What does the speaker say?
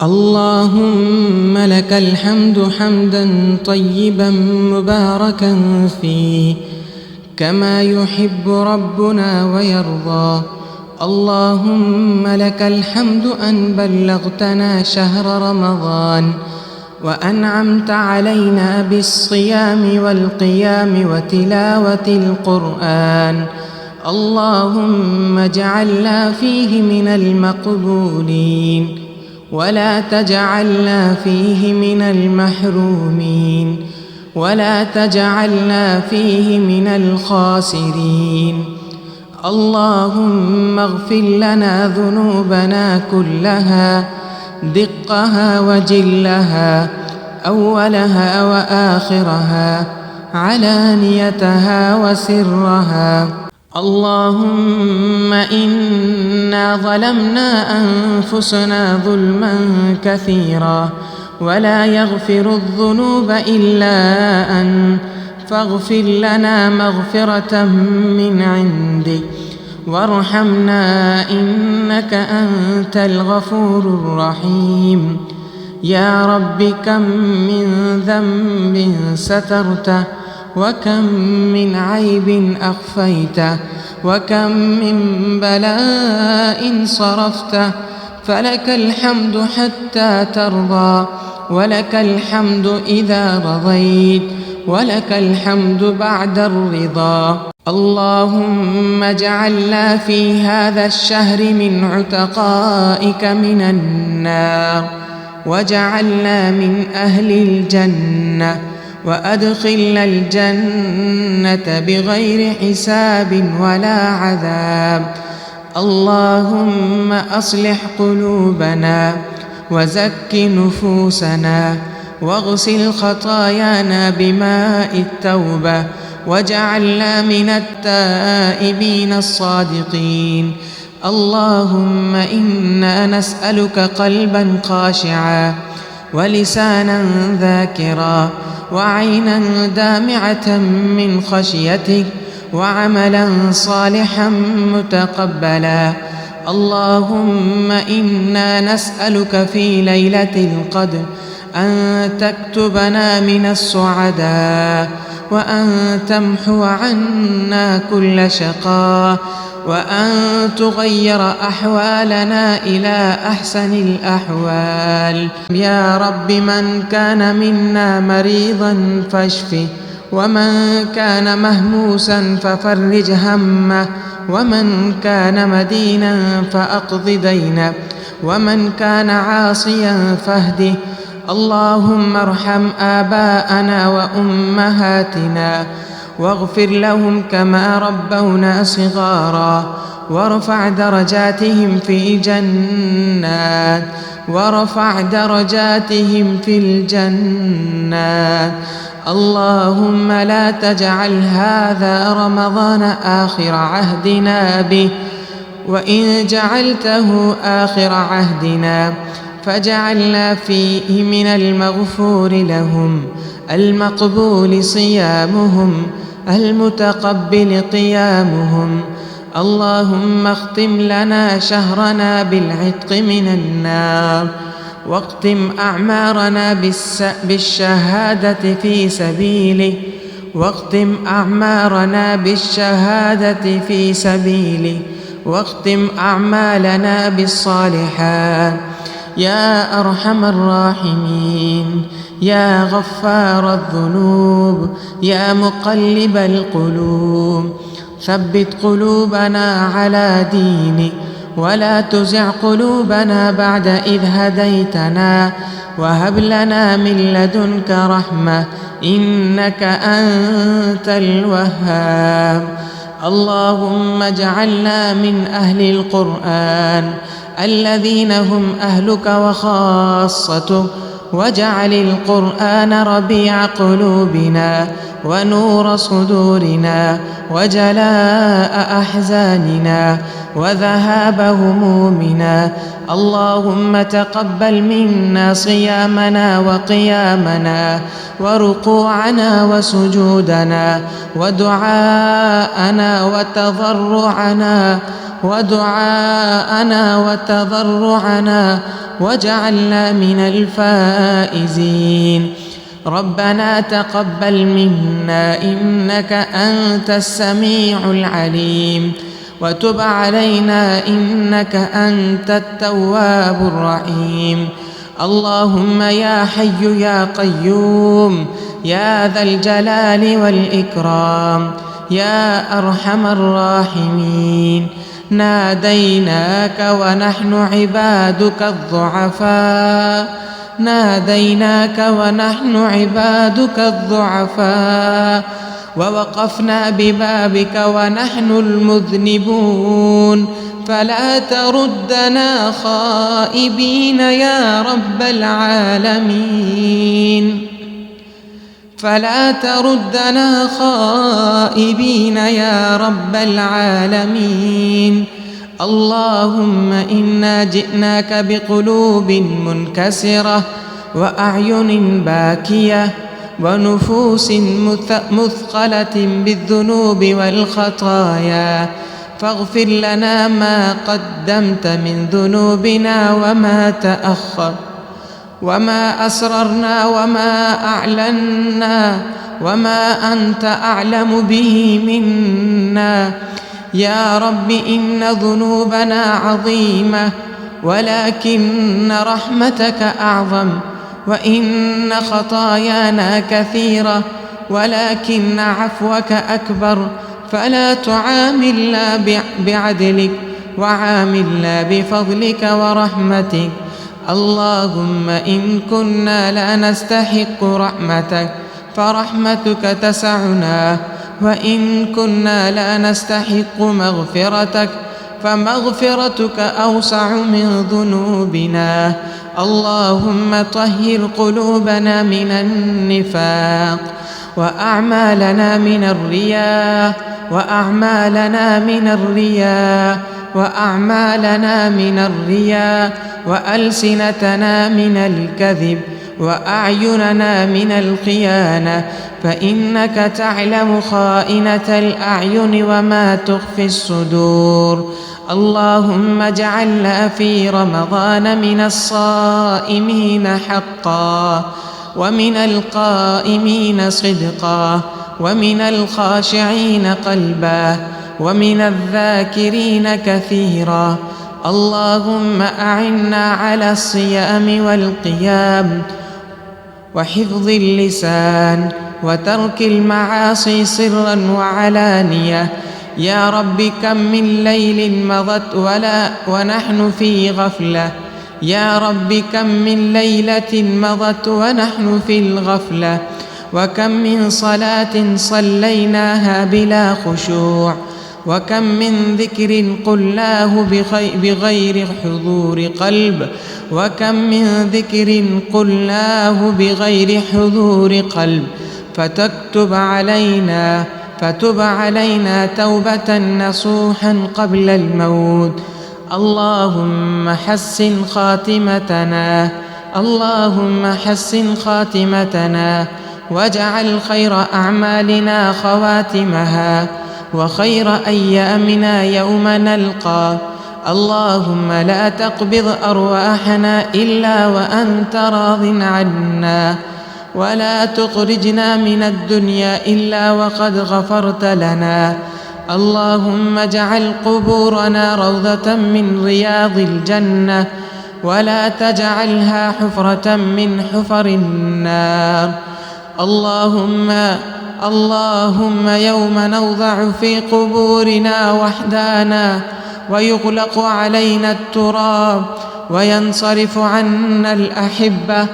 اللهم لك الحمد حمدا طيبا مباركا فيه كما يحب ربنا ويرضى. اللهم لك الحمد أن بلغتنا شهر رمضان وأنعمت علينا بالصيام والقيام وتلاوة القرآن. اللهم اجعلنا فيه من المقبولين ولا تجعلنا فيه من المحرومين ولا تجعلنا فيه من الخاسرين. اللهم اغفر لنا ذنوبنا كلها دقها وجلها أولها وآخرها علانيتها وسرها. اللهم إنا ظلمنا أنفسنا ظلما كثيرا ولا يغفر الذنوب إلا أنت فاغفر لنا مغفرة من عندك وارحمنا إنك أنت الغفور الرحيم. يا رب كم من ذنب سترته وكم من عيب أخفيته وكم من بلاء صرفته، فلك الحمد حتى ترضى ولك الحمد إذا رضيت ولك الحمد بعد الرضا. اللهم اجعلنا في هذا الشهر من عتقائك من النار واجعلنا من أهل الجنة وأدخلنا الجنة بغير حساب ولا عذاب. اللهم أصلح قلوبنا وزك نفوسنا واغسل خطايانا بماء التوبة واجعلنا من التائبين الصادقين. اللهم إنا نسألك قلبا خاشعا ولسانا ذاكرا وعينا دامعة من خشيتك وعملا صالحا متقبلا. اللهم إنا نسألك في ليلة القدر أن تكتبنا من السعداء وأن تمحو عنا كل شقاء وأن تغير أحوالنا إلى أحسن الأحوال. يا رب من كان منا مريضا فاشفه ومن كان مهموسا ففرج همه ومن كان مدينا فأقض دينه ومن كان عاصيا فاهده. اللهم ارحم آباءنا وأمهاتنا واغفر لهم كما ربونا صغارا وارفع درجاتهم في الجنات في الجنات. اللهم لا تجعل هذا رمضان آخر عهدنا به، وإن جعلته آخر عهدنا فجعلنا فيه من المغفور لهم المقبول صيامهم المتقبل قيامهم. اللهم اختم لنا شهرنا بالعتق من النار واختم أعمارنا بالشهادة في سبيله واختم أعمارنا بالشهادة في سبيله واختم أعمالنا بالصالحات. يا أرحم الراحمين، يا غفار الذنوب، يا مقلب القلوب، ثبت قلوبنا على دينك ولا تزع قلوبنا بعد إذ هديتنا وهب لنا من لدنك رحمة إنك أنت الوهاب. اللهم اجعلنا من أهل القرآن الذين هم أهلك وخاصتك، واجعل القرآن ربيع قلوبنا ونور صدورنا وجلاء أحزاننا وذهاب همومنا. اللهم تقبل منا صيامنا وقيامنا وركوعنا وسجودنا ودعاءنا وتضرعنا واجعلنا من الفائزين. ربنا تقبل منا إنك أنت السميع العليم، وتب علينا إنك أنت التواب الرحيم. اللهم يا حي يا قيوم يا ذا الجلال والإكرام يا أرحم الراحمين، ناديناك ونحن عبادك الضعفاء، ناديناك ونحن عبادك الضعفاء، ووقفنا ببابك ونحن المذنبون، فلا تردنا خائبين يا رب العالمين، فلا تردنا خائبين يا رب العالمين. اللهم إنا جئناك بقلوب منكسرة وأعين باكية ونفوس مثقلة بالذنوب والخطايا، فاغفر لنا ما قدمت من ذنوبنا وما تأخر، وما أسررنا وما أعلنا وما أنت أعلم به منا. يا رب إن ذنوبنا عظيمة ولكن رحمتك أعظم، وإن خطايانا كثيرة ولكن عفوك أكبر، فلا تعاملنا بعدلك وعاملنا بفضلك ورحمتك. اللهم إن كنا لا نستحق رحمتك فرحمتك تسعنا، وإن كنا لا نستحق مغفرتك فمغفرتك أوسع من ذنوبنا. اللهم طهر قلوبنا من النفاق وأعمالنا من الرياء وأعمالنا من الرياء وأعمالنا من الرياء وألسنتنا من الكذب وأعيننا من الخيانة، فإنك تعلم خائنة الأعين وما تخفي الصدور. اللهم اجعلنا في رمضان من الصائمين حقا، ومن القائمين صدقا، ومن الخاشعين قلبا، ومن الذاكرين كثيرا. اللهم أعنا على الصيام والقيام وحفظ اللسان وترك المعاصي سرا وعلانية. يا رب كم من ليل مضت ونحن في غفلة، يا رب كم من ليلة مضت ونحن في الغفلة، وكم من صلاة صليناها بلا خشوع، وكم من ذكر قلناه بغير حضور قلب، وكم من ذكر قلناه بغير حضور قلب. فتب علينا توبة نصوحا قبل الموت. اللهم حسن خاتمتنا، اللهم حسن خاتمتنا، واجعل خير أعمالنا خواتمها، وخير أيامنا يوم نلقى. اللهم لا تقبض أرواحنا إلا وأنت راض عنا، ولا تخرجنا من الدنيا إلا وقد غفرت لنا. اللهم اجعل قبورنا روضة من رياض الجنة، ولا تجعلها حفرة من حفر النار. اللهم يوم نوضع في قبورنا وحدانا ويغلق علينا التراب وينصرف عنا الأحبة،